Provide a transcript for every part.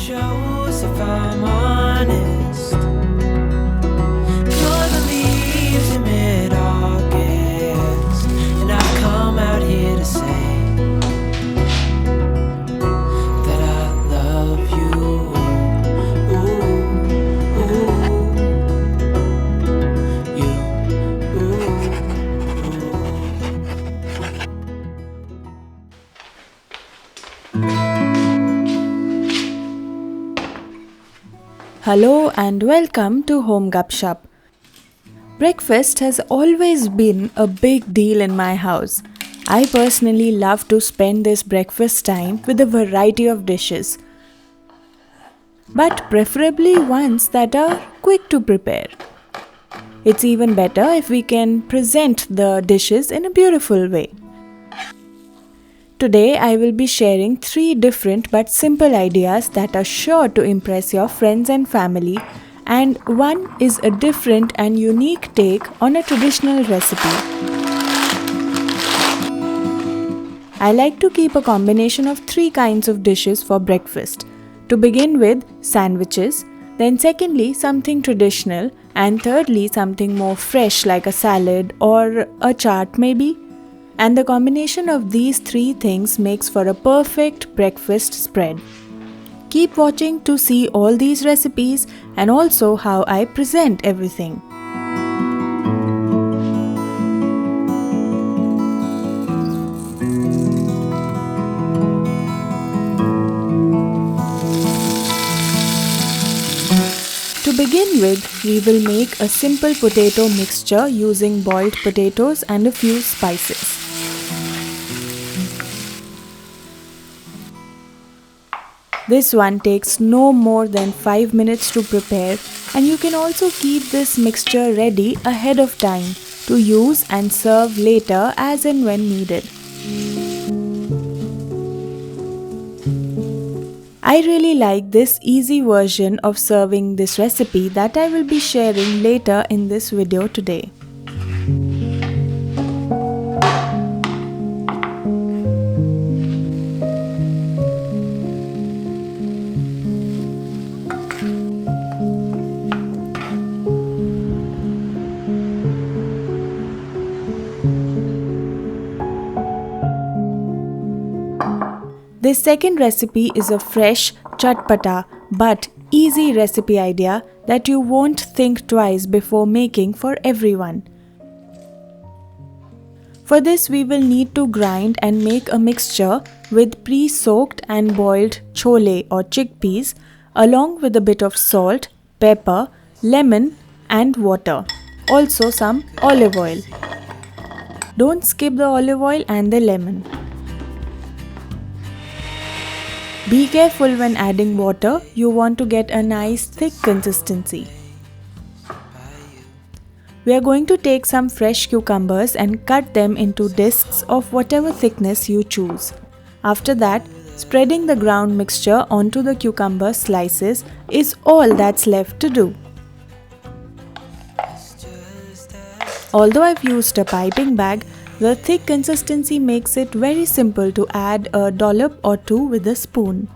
shows if I'm honest. You're the leaves in mid-August, and I've come out here to say that I love you. Ooh, you, Hello and welcome to Home Gupshup. Breakfast has always been a big deal in my house. I personally love to spend this breakfast time with a variety of dishes, but preferably ones that are quick to prepare. It's even better if we can present the dishes in a beautiful way. Today I will be sharing 3 different but simple ideas that are sure to impress your friends and family, and one is a different and unique take on a traditional recipe. I like to keep a combination of 3 kinds of dishes for breakfast. To begin with, sandwiches, then secondly something traditional, and thirdly something more fresh like a salad or a chaat maybe. And the combination of these 3 things makes for a perfect breakfast spread. Keep watching to see all these recipes and also how I present everything. To begin with, we will make a simple potato mixture using boiled potatoes and a few spices. This one takes no more than 5 minutes to prepare, and you can also keep this mixture ready ahead of time to use and serve later as and when needed. I really like this easy version of serving this recipe that I will be sharing later in this video today. This second recipe is a fresh, chatpata but easy recipe idea that you won't think twice before making for everyone. For this we will need to grind and make a mixture with pre-soaked and boiled chole or chickpeas along with a bit of salt, pepper, lemon and water. Also some olive oil. Don't skip the olive oil and the lemon. Be careful when adding water, you want to get a nice thick consistency. We are going to take some fresh cucumbers and cut them into discs of whatever thickness you choose. After that, spreading the ground mixture onto the cucumber slices is all that's left to do. Although I've used a piping bag, the thick consistency makes it very simple to add a dollop or 2 with a spoon.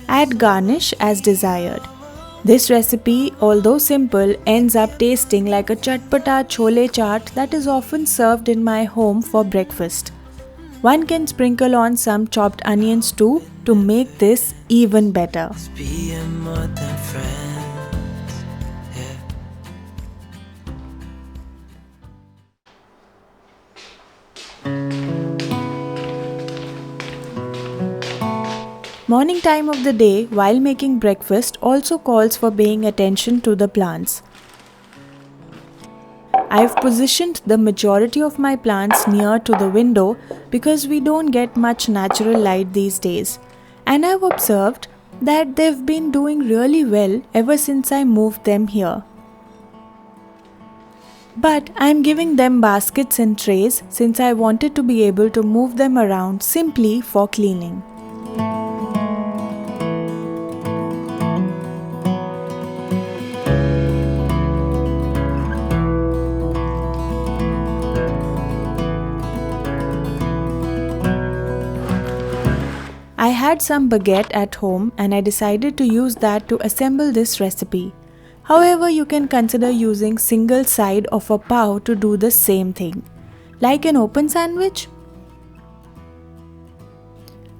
Add garnish as desired. This recipe, although simple, ends up tasting like a chatpata chole chaat that is often served in my home for breakfast. One can sprinkle on some chopped onions too to make this even better. Morning time of the day while making breakfast also calls for paying attention to the plants. I've positioned the majority of my plants near to the window because we don't get much natural light these days, and I've observed that they've been doing really well ever since I moved them here. But I'm giving them baskets and trays since I wanted to be able to move them around simply for cleaning. had some baguette at home and I decided to use that to assemble this recipe. However, you can consider using single side of a pav to do the same thing. Like an open sandwich?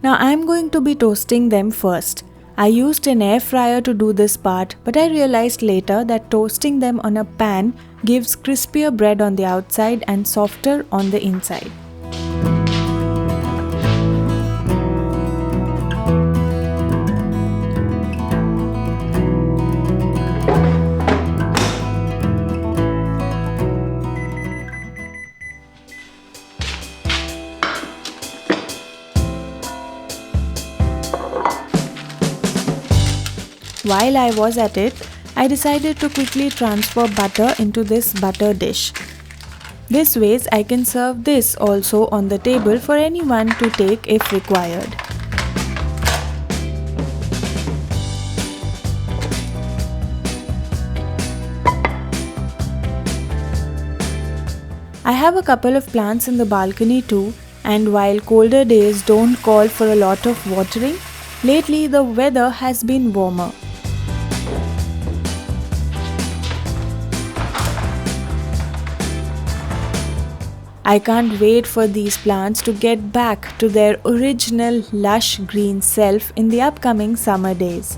Now I am going to be toasting them first. I used an air fryer to do this part, but I realized later that toasting them on a pan gives crispier bread on the outside and softer on the inside. While I was at it, I decided to quickly transfer butter into this butter dish. This ways I can serve this also on the table for anyone to take if required. I have a couple of plants in the balcony too, and while colder days don't call for a lot of watering, lately the weather has been warmer. I can't wait for these plants to get back to their original lush green self in the upcoming summer days.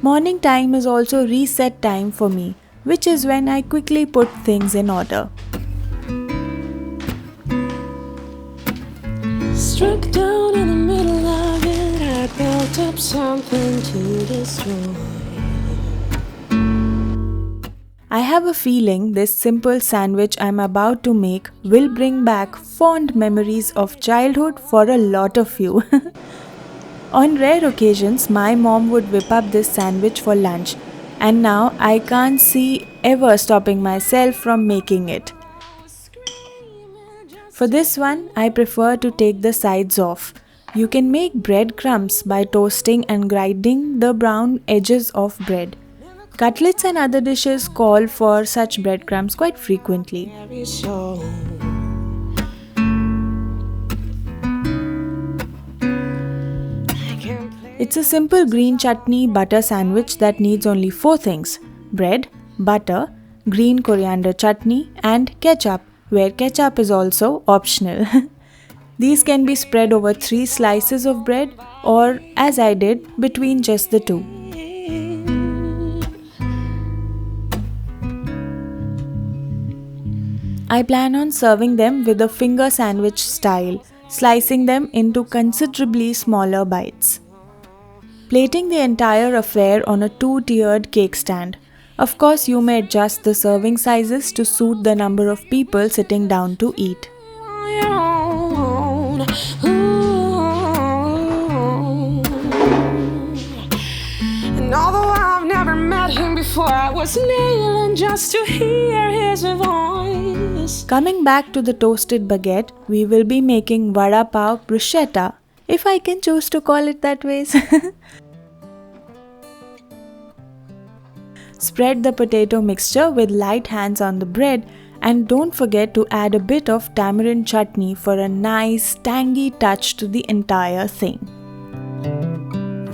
Morning time is also reset time for me, which is when I quickly put things in order. Struck down in the middle of it, I built up something to destroy. I have a feeling this simple sandwich I'm about to make will bring back fond memories of childhood for a lot of you. On rare occasions, my mom would whip up this sandwich for lunch, and now I can't see ever stopping myself from making it. For this one, I prefer to take the sides off. You can make bread crumbs by toasting and grinding the brown edges of bread. Cutlets and other dishes call for such breadcrumbs quite frequently. It's a simple green chutney butter sandwich that needs only 4 things: bread, butter, green coriander chutney, and ketchup, where ketchup is also optional. These can be spread over 3 slices of bread or, as I did, between just the 2. I plan on serving them with a finger sandwich style, slicing them into considerably smaller bites. Plating the entire affair on a 2-tiered cake stand. Of course, you may adjust the serving sizes to suit the number of people sitting down to eat. And although I've never met him before, I was kneeling just to hear his voice. Coming back to the toasted baguette, we will be making Vada Pav Bruschetta, if I can choose to call it that way. Spread the potato mixture with light hands on the bread, and don't forget to add a bit of tamarind chutney for a nice tangy touch to the entire thing.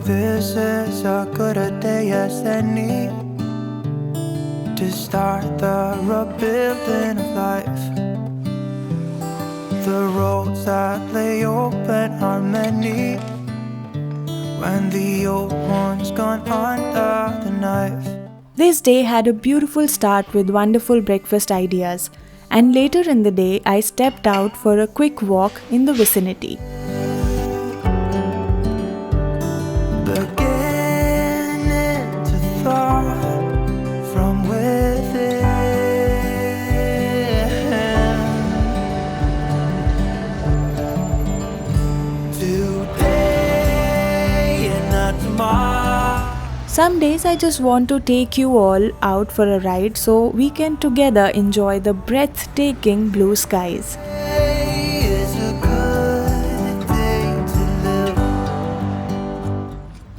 This is a good day as any to start the rebuilding of life. The roads that lay open are many when the old one's gone under the knife. This day had a beautiful start with wonderful breakfast ideas, and later in the day I stepped out for a quick walk in the vicinity. Beginning to thaw from within. Today and not tomorrow. Some days I just want to take you all out for a ride so we can together enjoy the breathtaking blue skies. Today is a good day to live.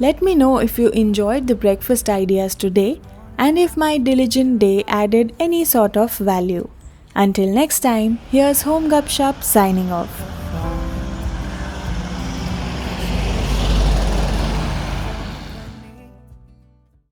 Let me know if you enjoyed the breakfast ideas today and if my diligent day added any sort of value. Until next time, here's Home Gupshup signing off.